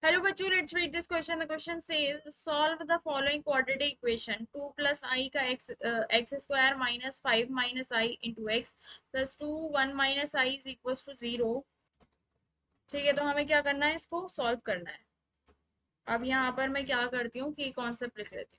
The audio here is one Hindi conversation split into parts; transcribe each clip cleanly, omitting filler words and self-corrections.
Hello, bachcho. Let's read this question. The question says, solve the following quadratic equation: 2 plus I का x square minus 5 minus I into x plus 2 1 minus I is equals to 0. ठीक है, तो हमें क्या करना है, इसको सॉल्व करना है. अब यहाँ पर मैं क्या करती हूँ कि कॉन्सेप्ट लिख लेती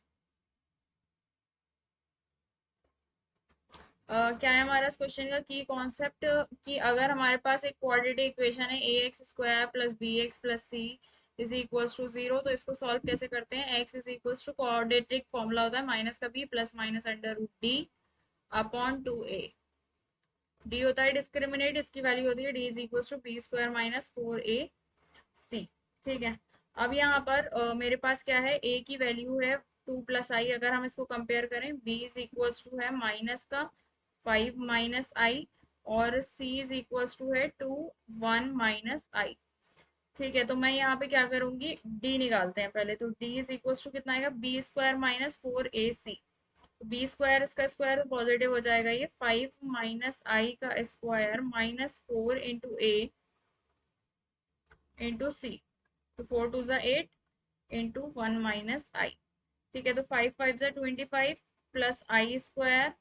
हूँ. क्या है हमारा इस क्वेश्चन का की कॉन्सेप्ट, कि अगर हमारे पास एक क्वाड्रेटिक इक्वेशन है a x square plus b x plus c is equals to 0, तो इसको सॉल्व कैसे करते हैं. X is equals to quadratic formula होता है माइनस का b plus minus under root d upon 2a. D होता है डिस्क्रिमिनेट, इसकी वैल्यू होती है d is equals to b square minus 4ac. ठीक है. अब यहाँ पर मेरे पास क्या है, a की वैल्यू है 2 प्लस आई. अगर हम इसको कंपेयर करें, b इज इक्वल्स टू है माइनस का 5 माइनस आई और c इज इक्वल्स टू है 2 1 माइनस आई. ठीक है, तो मैं यहाँ पे क्या करूंगी, d निकालते हैं पहले. तो d इज इक्वल्स टू कितना आएगा, बी स्क्वायर माइनस 4ac. तो बी स्क्वायर, इसका स्क्वायर तो पॉजिटिव हो जाएगा, ये 5 माइनस आई का स्क्वायर माइनस 4 इंटू ए इंटू सी. तो 4 टू ज़ा 8 इंटू 1 माइनस आई. ठीक है, तो 5 5 ज़ा 25 प्लस आई स्क्वायर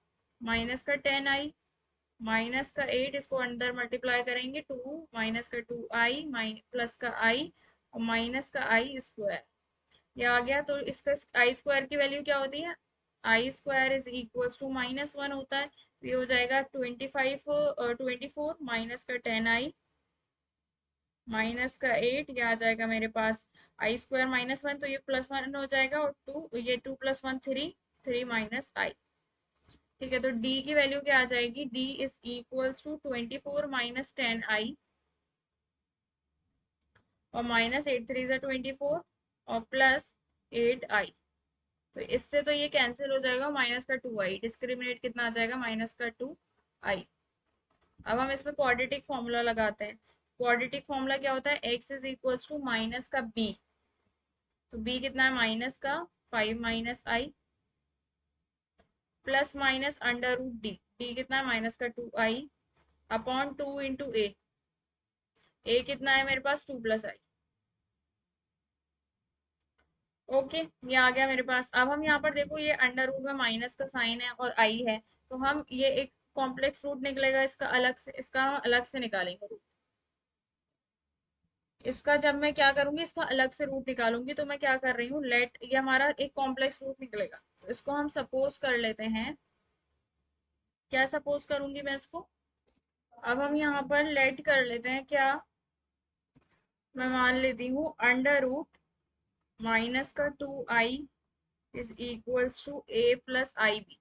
माइनस का 10 आई माइनस का 8, इसको अंदर मल्टीप्लाई करेंगे 2 माइनस का 2 आई प्लस का आई और माइनस का आई स्क्वायर. ये आ गया. तो इसका आई स्क्वायर की वैल्यू क्या होती है, आई स्क्वायर इज इक्वल्स टू -1 होता है. तो ये हो जाएगा 24 माइनस का 10 आई माइनस का 8. ये आ जाएगा मेरे पास आई स्क्वायर -1, तो ये +1 हो जाएगा और 2, ये 2 + 1 3, 3 माइनस आई. ठीक है, तो d की वैल्यू क्या आ जाएगी, d is equals to 24 minus 10 i और माइनस 8 3 ज़ा 24 और प्लस 8 आई. तो इससे तो ये कैंसिल हो जाएगा, माइनस का 2 आई डिस्क्रिमिनेट कितना आ जाएगा, माइनस का 2 आई. अब हम इसमें क्वाड्रेटिक फॉर्मूला लगाते हैं. क्वाड्रेटिक फॉर्मूला क्या होता है, x is equals to minus का b. तो b कितना है, माइनस का 5 minus i plus minus under root d. D कितना है, माइनस का 2 आई अपॉन 2 इंटू ए. ए कितना है मेरे पास, 2 प्लस आई. ओके, ये आ गया मेरे पास. अब हम यहाँ पर देखो, ये अंडर रूट में माइनस का साइन है और आई है, तो हम ये एक कॉम्प्लेक्स रूट निकलेगा, इसका अलग से, इसका हम अलग से निकालेंगे रूट. इसका जब मैं क्या करूंगी, इसका अलग से रूट निकालूंगी, तो मैं क्या कर रही हूँ, लेट, ये हमारा एक कॉम्प्लेक्स रूट निकलेगा, तो इसको हम सपोज कर लेते हैं. क्या सपोज करूंगी मैं इसको, अब हम यहाँ पर लेट कर लेते हैं क्या, मैं मान लेती हूँ अंडर रूट माइनस का 2 i is equals to a plus i b.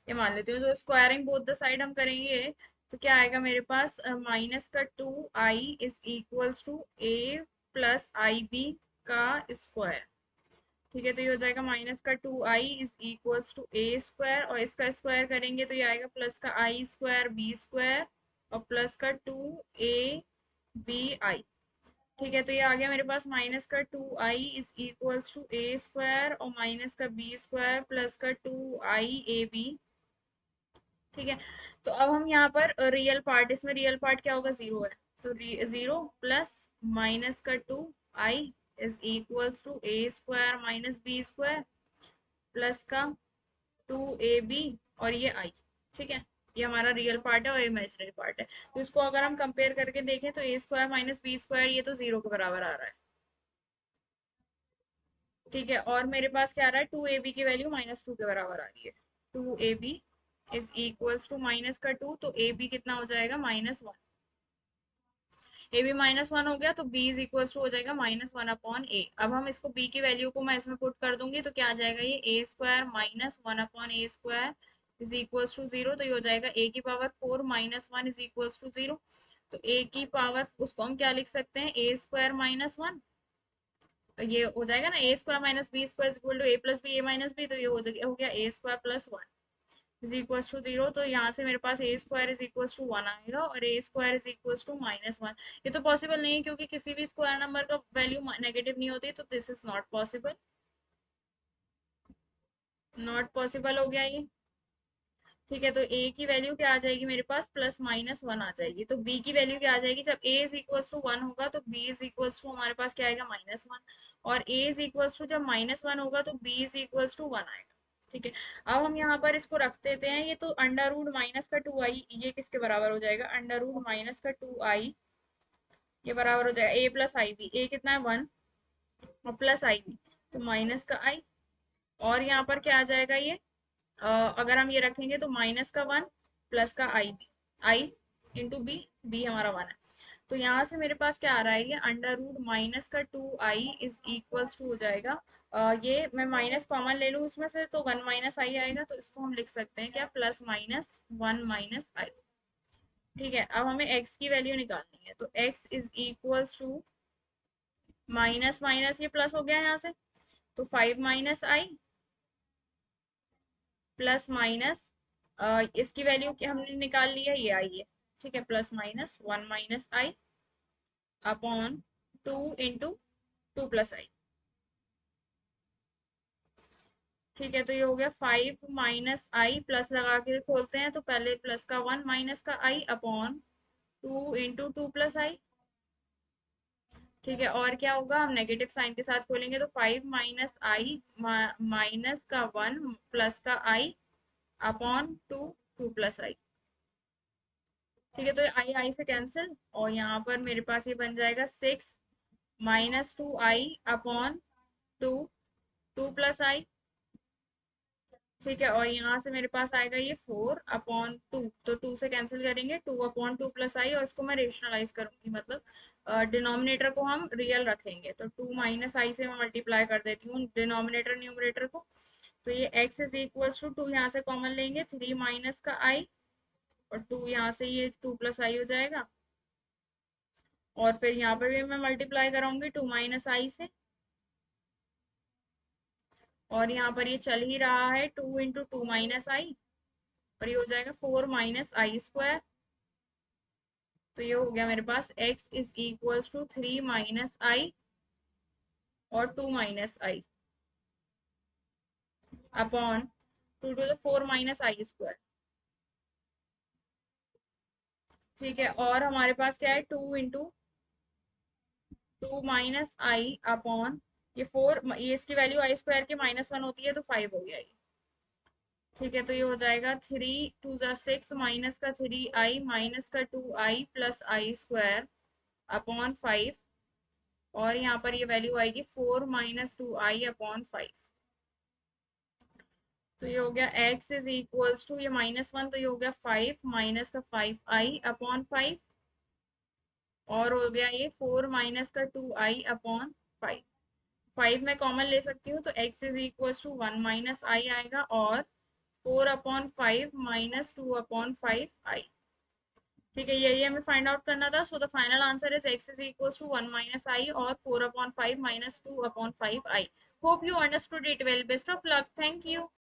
ये मान लेती हूँ. तो स्क्वायरिंग बोथ द साइड हम करेंगे, तो क्या आएगा मेरे पास, माइनस का 2 i is equals to a plus i b का स्क्वायर. ठीक है, तो ये हो जाएगा माइनस का 2 i is equals to a square, और इसका स्क्वायर करेंगे तो ये आएगा प्लस का आई स्क्वायर बी स्क्वायर और प्लस का 2 a b आई. ठीक है, तो ये आ गया मेरे पास माइनस का 2 i is equals to a square और माइनस का बी स्क्वायर प्लस का 2 i a b. ठीक है, तो अब हम यहाँ पर रियल पार्ट, इसमें रियल पार्ट क्या होगा, 0 है. तो 0 प्लस माइनस का 2 i is equals to a square minus b square plus का 2 a b और ये आई. ठीक है, ये हमारा रियल पार्ट है और इमेजिनरी पार्ट है. तो इसको अगर हम कंपेयर करके देखें, तो ए स्क्वायर माइनस बी स्क्वायर ये तो 0 के बराबर आ रहा है. ठीक है, और मेरे पास क्या आ रहा है, 2 a b की वैल्यू -2 के बराबर आ रही है. 2 a b is equals to minus का 2, तो ए बी कितना हो जाएगा, -1. ए बी -1 हो गया, तो बी इज इक्वल्स टू हो जाएगा -1 अपॉन ए. अब हम इसको बी की वैल्यू को मैं इसमें पुट कर दूंगी, तो क्या आ जाएगा, ये a square -1 upon a square is equals to 0. तो ये हो जाएगा ए की पावर 4 -1 इज इक्वल्स टू 0. तो ए की पावर, उसको हम क्या लिख सकते हैं, ए स्क्वायर -1. ये हो जाएगा ना, a square minus b square equal to a plus b a minus b. तो ये हो गया a square +1 is equal to 0. तो यहाँ से मेरे पास a square is equal to 1 आएगा और a square is equal to -1. ये तो पॉसिबल नहीं है, क्योंकि किसी भी स्क्वायर नंबर का वैल्यू नेगेटिव नहीं होती, तो this is not possible. Not possible हो गया ये. ठीक है, तो a की वैल्यू क्या आ जाएगी मेरे पास, प्लस माइनस वन आ जाएगी। तो b की वैल्यू क्या आ जाएगी, जब a is equals to one होगा तो b इज इक्वल्स टू हमारे पास क्या आएगा, माइनस वन। और a इज इक्वल्स टू जब माइनस वन होगा तो b is equals to one आएगा। ठीक है, अब हम यहाँ पर इसको रख देते हैं, ये तो अंडर रूट माइनस का टू आई, ये किसके बराबर हो जाएगा, अंडर रूट माइनस का टू आई, ये बराबर हो जाएगा a प्लस आई बी। ए कितना है, वन, और प्लस आई बी तो माइनस का आई। और यहाँ पर क्या आ जाएगा ये, अगर हम ये रखेंगे तो माइनस का वन प्लस का आई बी, आई इंटू बी, बी हमारा वन है। तो यहाँ से मेरे पास क्या आ रहा है, ये अंडर रूट माइनस का two i is equals to हो जाएगा, ये मैं माइनस कॉमन ले लूँ उसमें से तो वन माइनस आई आएगा, तो इसको हम लिख सकते हैं क्या, प्लस माइनस वन माइनस आई। ठीक है, अब हमें x की वैल्यू निकालनी है, तो x is equals to minus minus ये प्लस हो गया यहाँ से, तो five minus i plus minus, इसकी वैल्यू हमने निकाल लिया, ये आई है। ठीक है, plus minus one minus i upon two into two plus i. ठीक है, तो ये हो गया फाइव माइनस आई, प्लस लगा के खोलते हैं तो पहले प्लस का वन माइनस का i upon two into two plus i. ठीक है, और क्या होगा, हम नेगेटिव साइन के साथ खोलेंगे तो फाइव माइनस आई माइनस का वन प्लस का i upon two to plus i. ठीक है, तो आई आई से कैंसिल, और यहाँ पर मेरे पास ये बन जाएगा six minus two i upon two to plus i. ठीक है, और यहाँ से मेरे पास आएगा ये फोर अपॉन टू, तो टू से कैंसिल करेंगे, टू अपॉन टू प्लस आई, और इसको मैं रेशनलाइज करूंगी, मतलब डिनोमिनेटर को हम रियल रखेंगे, तो टू माइनस आई से मैं मल्टीप्लाई कर देती हूँ डिनोमिनेटर न्यूमरेटर को। तो ये x is equals to two, यहाँ से कॉमन लेंगे, थ्री माइनस का आई, और टू यहाँ से ये टू प्लस आई हो जाएगा, और फिर यहाँ पर भी मैं मल्टीप्लाई कराऊंगी टू माइनस आई से, और यहाँ पर ये चल ही रहा है two into two minus i, और ये हो जाएगा फोर माइनस आई स्क्वायर। तो ये हो गया मेरे पास x is equals to three minus i और two minus i upon two to the four minus i square. ठीक है, और हमारे पास क्या है, two into two minus i upon ये फोर, ये इसकी वैल्यू आई स्क्वायर की माइनस वन होती है तो फाइव हो गया ये। ठीक है, तो ये हो जाएगा थ्री टू जा सिक्स माइनस का थ्री आई माइनस का two i plus i square upon five, और यहाँ पर ये वैल्यू आएगी four minus two i upon five. तो ये हो गया x इज इक्वल्स टू, ये माइनस वन, तो ये हो गया फाइव माइनस का फाइव आई अपॉन फाइव, और हो गया ये फोर माइनस का two i upon five. Five मैं कॉमन ले सकती हूँ तो x is equals to one minus i आएगा, और four upon five minus two upon five i. ठीक है, यही हमें फाइंड आउट करना था। So the final answer is x is equals to one minus i और four upon five minus two upon five i. Hope you understood it well, best of luck, thank you.